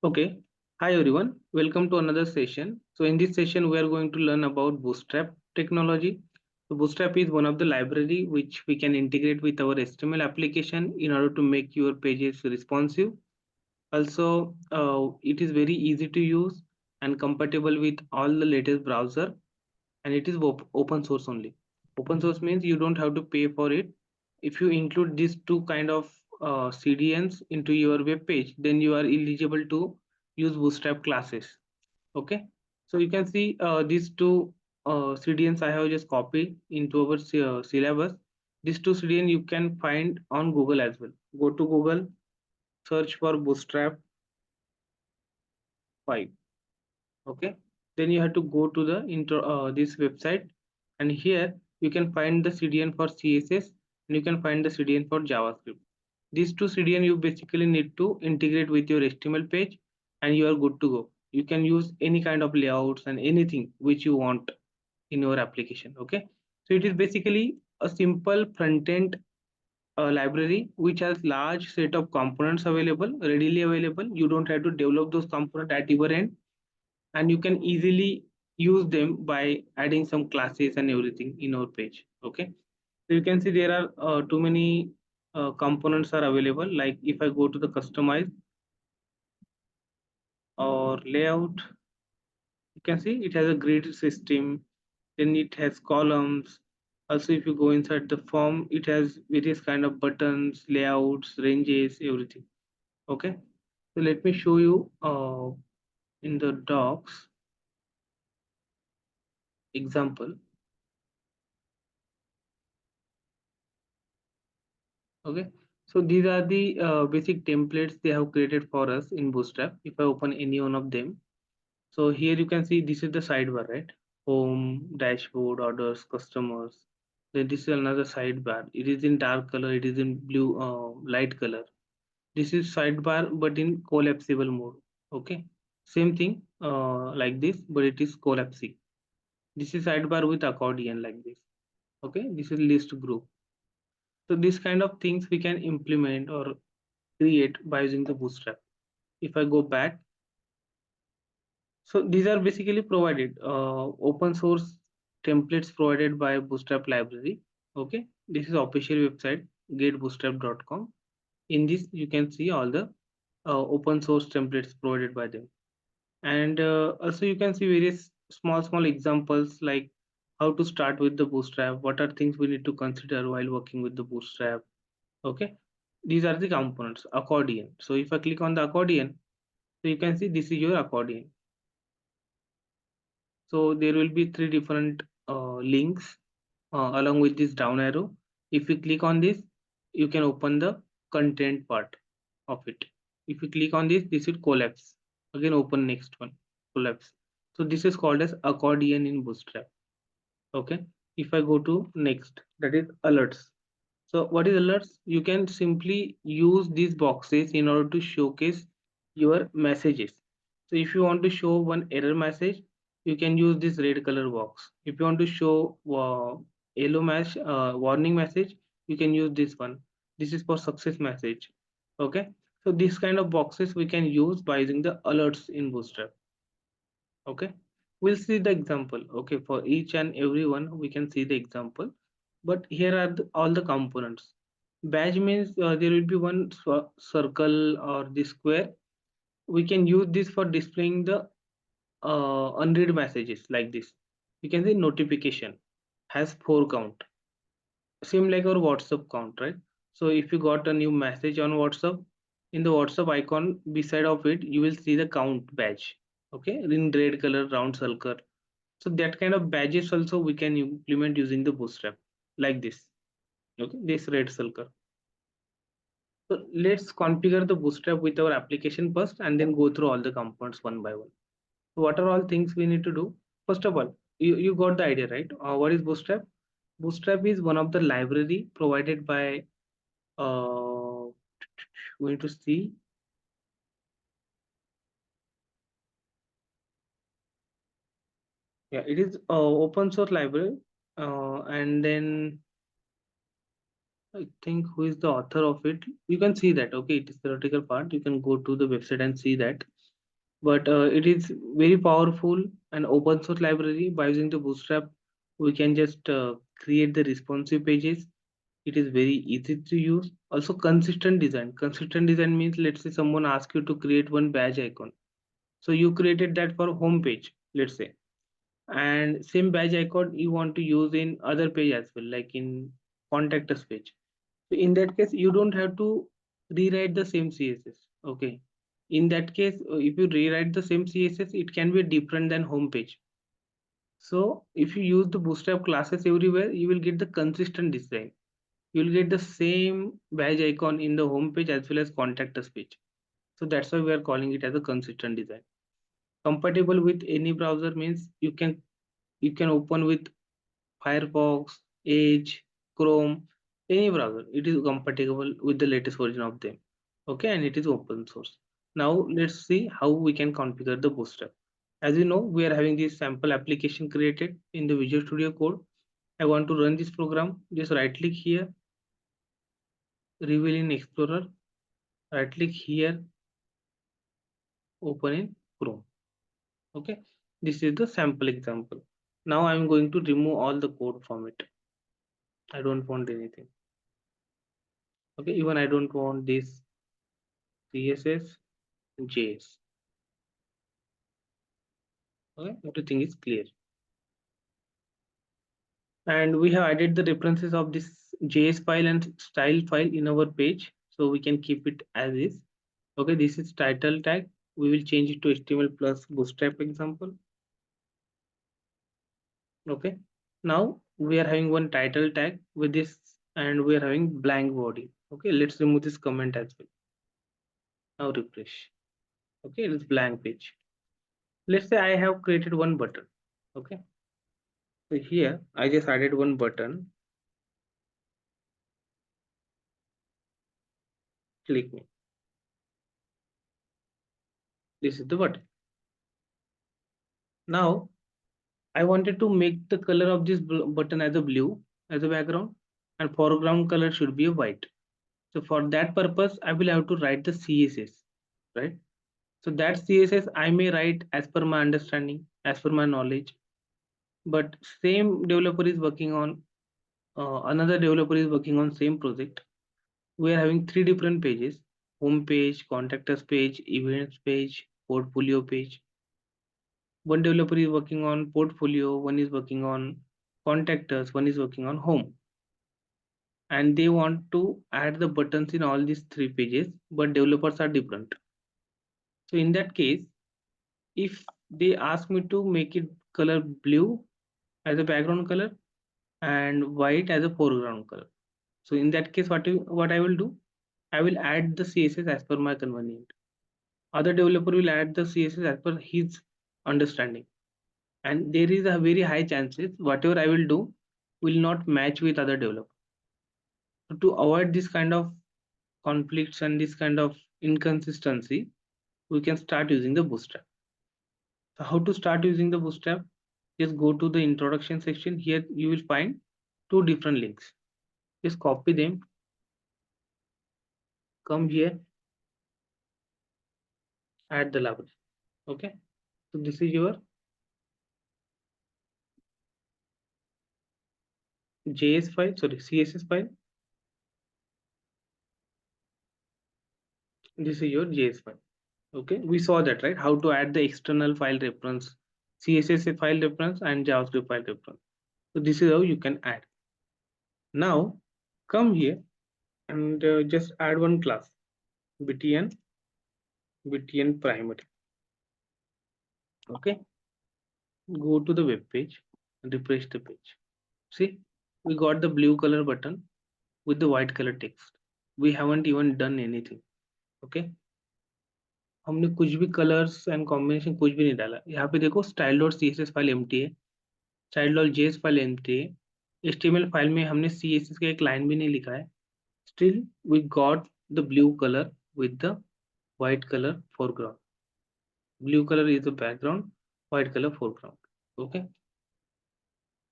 Okay. Hi everyone. Welcome to another session. So in this session, we are going to learn about Bootstrap technology. So Bootstrap is one of the library which we can integrate with our HTML application in order to make your pages responsive. Also, it is very easy to use and compatible with all the latest browser, and it is open source only. Open source means you don't have to pay for it. If you include these two kind of CDNs into your web page, then you are eligible to use Bootstrap classes. Okay, so you can see these two CDNs I have just copied into our syllabus. These two CDN you can find on Google as well. Go to Google, search for Bootstrap 5. Okay, then you have to go to the intro this website, and here you can find the CDN for CSS and you can find the CDN for JavaScript. These two CDN you basically need to integrate with your HTML page, and you are good to go. You can use any kind of layouts and anything which you want in your application. Okay, so it is basically a simple front end library which has large set of components available, readily available. You don't have to develop those components at your end, and you can easily use them by adding some classes and everything in our page. Okay, so you can see there are too many components are available. Like if I go to the customize or layout, you can see it has a grid system, then it has columns. Also, if you go inside the form, it has various kind of buttons, layouts, ranges, everything. Okay, so let me show you in the docs example. Okay, so these are the basic templates they have created for us in Bootstrap. If I open any one of them, so here you can see this is the sidebar, right? Home, dashboard, orders, customers. Then this is another sidebar. It is in dark color. It is in blue, light color. This is sidebar, but in collapsible mode. Okay, same thing like this, but it is collapsing. This is sidebar with accordion like this. Okay, this is list group. So these kind of things we can implement or create by using the Bootstrap. If I go back, so these are basically provided open source templates provided by Bootstrap library. Okay, this is official website getbootstrap.com. In this you can see all the open source templates provided by them, and also you can see various small examples like how to start with the Bootstrap, what are things we need to consider while working with the Bootstrap. Okay, these are the components. Accordion, so if I click on the accordion, so you can see this is your accordion. So there will be three different links along with this down arrow. If you click on this, you can open the content part of it. If you click on this, this will collapse. Again, open next one, collapse. So this is called as accordion in Bootstrap. Okay. If I go to next, that is alerts. So what is alerts? You can simply use these boxes in order to showcase your messages. So if you want to show one error message, you can use this red color box. If you want to show yellow warning message, you can use this one. This is for success message. Okay. So this kind of boxes we can use by using the alerts in Bootstrap. Okay, we'll see the example. Okay, for each and every one we can see the example, but here are all the components. Badge means there will be one circle or the square. We can use this for displaying the unread messages like this. You can see notification has 4 count, same like our WhatsApp count, right? So if you got a new message on WhatsApp, in the WhatsApp icon beside of it you will see the count badge. Okay, in red color round circle. So that kind of badges also we can implement using the Bootstrap like this. Okay, this red circle. So let's configure the Bootstrap with our application first and then go through all the components one by one. So what are all things we need to do? First of all, you got the idea, right? What is Bootstrap? Bootstrap is one of the library provided by going to see. Yeah, it is open source library, and then I think who is the author of it. You can see that. Okay, it is theoretical part. You can go to the website and see that. but it is very powerful and open source library. By using the Bootstrap, we can just create the responsive pages. It is very easy to use. Also, consistent design. Consistent design means, let's say someone asks you to create one badge icon, so you created that for home page, let's say, and same badge icon you want to use in other page as well, like in contact us page. So in that case, you don't have to rewrite the same CSS. Okay. In that case, if you rewrite the same CSS, it can be different than home page. So if you use the Bootstrap classes everywhere, you will get the consistent design. You will get the same badge icon in the home page as well as contact us page. So that's why we are calling it as a consistent design. Compatible with any browser means you can open with Firefox, Edge, Chrome, any browser. It is compatible with the latest version of them. Okay, and it is open source. Now let's see how we can configure the Bootstrap. As you know, we are having this sample application created in the Visual Studio Code. I want to run this program. Just right click here, reveal in Explorer, right click here, open in Chrome. Okay, this is the sample example. Now I'm going to remove all the code from it. I don't want anything. Okay, even I don't want this CSS, JS. Okay, everything is clear. And we have added the references of this JS file and style file in our page, so we can keep it as is. Okay, this is title tag. We will change it to HTML plus Bootstrap example. Okay, now we are having one title tag with this, and we are having blank body. Okay, let's remove this comment as well. Now refresh. Okay, it is blank page. Let's say I have created one button. Okay, so here I just added one button. Click me. This is the button. Now I wanted to make the color of this button as a blue as a background, and foreground color should be a white. So for that purpose, I will have to write the CSS, right? So that CSS I may write as per my understanding, as per my knowledge. But same developer is working on another developer is working on same project. We are having three different pages: home page, contact us page, events page, portfolio page. One developer is working on portfolio, one is working on contact us, one is working on home, and they want to add the buttons in all these three pages, but developers are different. So in that case, if they ask me to make it color blue as a background color and white as a foreground color, so in that case, what I will do, I will add the CSS as per my convenience. Other developer will add the CSS as per his understanding, and there is a very high chances whatever I will do will not match with other developers. So to avoid this kind of conflicts and this kind of inconsistency, we can start using the Bootstrap. So how to start using the Bootstrap? Just go to the introduction section. Here you will find two different links. Just copy them, come here, add the library. Okay, so this is your JS file, sorry, CSS file. This is your JS file. Okay, we saw that, right? How to add the external file reference, CSS file reference and JavaScript file reference. So this is how you can add. Now come here and just add one class, btn primary. Okay, go to the web page and refresh the page. See, we got the blue color button with the white color text. We haven't even done anything. Okay, हमने कुछ भी colours and combination कुछ भी नहीं डाला. यहाँ पे देखो style dot C S S file empty है, style dot JS file empty है, HTML फाइल में हमने CSS का एक लाइन भी नहीं लिखा है. Still we got the blue color with the white color foreground. Blue color is the background, white color foreground. Okay,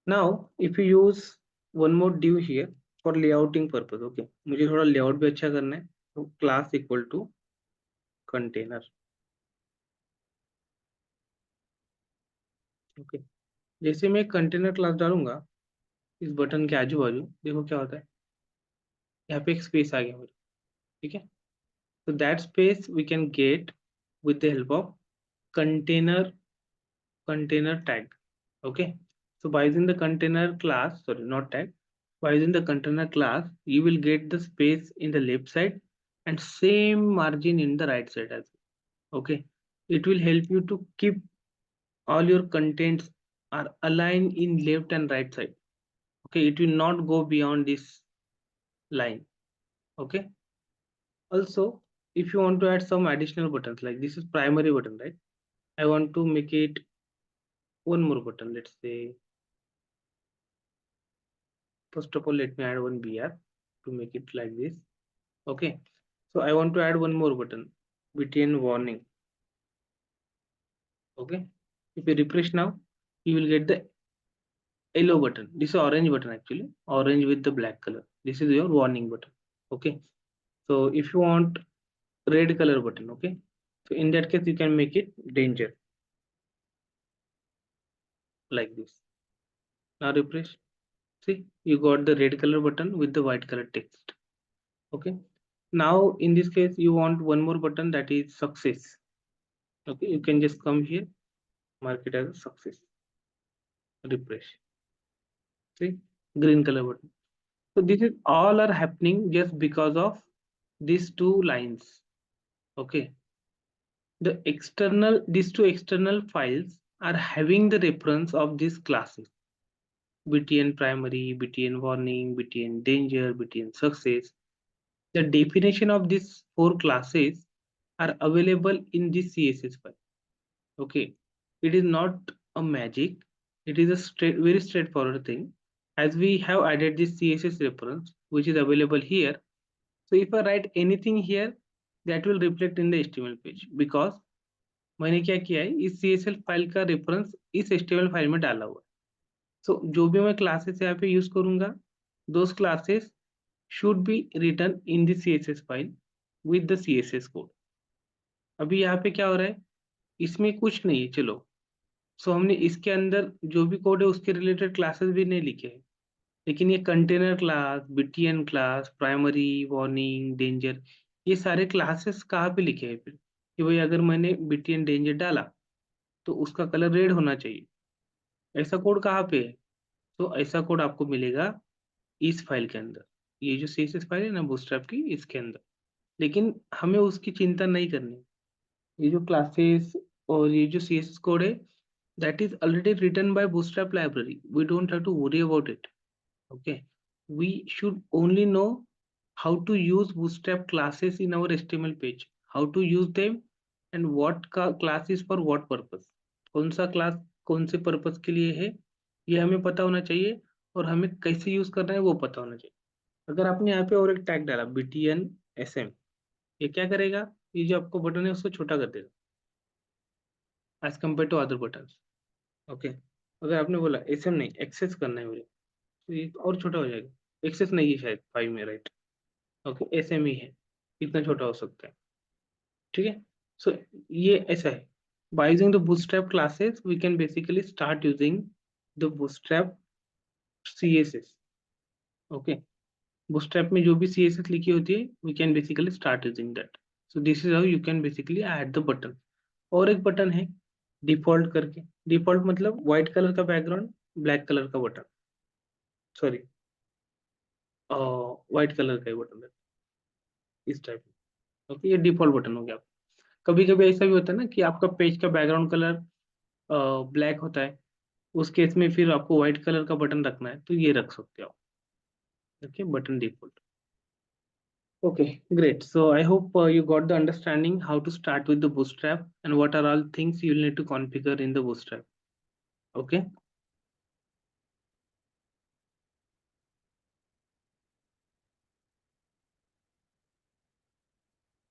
now if you use one more div here for layouting purpose. Okay, मुझे थोड़ा layout भी अच्छा करना है, तो class equal to container. Okay, जैसे मैं container class डालूंगा इस बटन के आजू बाजू, देखो क्या होता है, यहाँ पे एक स्पेस आ गया मेरे, ठीक है। So that space we can get with the help of container tag. Okay. So by using the container class, sorry, not tag, by using the container class, you will get the space in the left side and same margin in the right side as well. Okay. It will help you to keep all your contents are aligned in left and right side. Okay. It will not go beyond this line. Okay. Also, if you want to add some additional buttons, like this is primary button, right? I want to make it one more button. Let's say, first of all, let me add one BR to make it like this. Okay. So I want to add one more button, BTN warning. Okay. If you refresh now, you will get the yellow button. This is orange button actually, orange with the black color. This is your warning button. Okay. So if you want red color button, okay. So in that case, you can make it danger like this. Now refresh. See, you got the red color button with the white color text. Okay. Now in this case you want one more button, that is success. Okay, you can just come here, mark it as a success, refresh. See, green color button. So this is all are happening just because of these two lines. Okay, these two external files are having the reference of these classes: btn primary, btn warning, btn danger, btn success. The definition of these four classes are available in this css file. Okay, it is not a magic. It is a very straightforward thing. As we have added this CSS reference, which is available here. So if I write anything here, that will reflect in the HTML page, because मैंने क्या किया है, इस CSS file का reference इस HTML file में डाला हुआ है. So जो भी मैं क्लासेस यहाँ पे यूज करूंगा, those classes should be written in the CSS file with the CSS code. अभी यहाँ पे क्या हो रहा है, इसमें कुछ नहीं है, चलो. सो हमने इसके अंदर जो भी कोड है उसके रिलेटेड क्लासेस भी नहीं लिखे हैं, लेकिन ये container class, BTN class, primary, warning, danger, ये सारे क्लासेस कहाँ पे लिखे हैं फिर, कि भाई अगर मैंने बीटीएन डेंजर डाला तो उसका कलर रेड होना चाहिए, ऐसा कोड कहाँ पे है? तो ऐसा कोड आपको मिलेगा इस फाइल के अंदर, ये जो सीएसएस फाइल है ना बूटस्ट्रैप की, इसके अंदर. लेकिन हमें उसकी चिंता नहीं करनी. ये जो क्लासेस और ये जो सीएसएस कोड है, that is already written by Bootstrap library. We don't have to worry about it. Okay. We should only know how to use Bootstrap classes in our HTML page, how to use them, and what class is for what purpose. कौन सा class कौन से purpose के लिए है, ये हमें पता होना चाहिए, और हमें कैसे यूज करना है वो पता होना चाहिए. अगर आपने यहाँ पे और एक टैग डाला btn sm, ये क्या करेगा, ये जो आपको बटन है उसको छोटा कर देगा as compare to other button. Okay, अगर आपने बोला एसएम नहीं, एक्सेस करना है मुझे, तो ये और छोटा हो जाएगा. एक्सेस नहीं है शायद 5 में, राइट. ओके, एसएम ही है, इतना छोटा हो सकता है. ठीक है. सो ये ऐसा है. By using the Bootstrap classes we can basically start using the Bootstrap CSS. Okay, Bootstrap में जो भी सीएसएस लिखी होती है we can basically start using that. So this is how you can basically add the button. और एक button है default करके. डिफॉल्ट मतलब व्हाइट कलर का बैकग्राउंड, ब्लैक कलर का बटन, सॉरी, व्हाइट कलर का बटन है इस टाइप. ओके, ये डिफॉल्ट बटन हो गया. कभी कभी ऐसा भी होता है ना कि आपका पेज का बैकग्राउंड कलर ब्लैक होता है, उस केस में फिर आपको व्हाइट कलर का बटन रखना है तो ये रख सकते हो. Okay, button default. Okay, great. So I hope you got the understanding how to start with the Bootstrap and what are all things you will need to configure in the Bootstrap. Okay.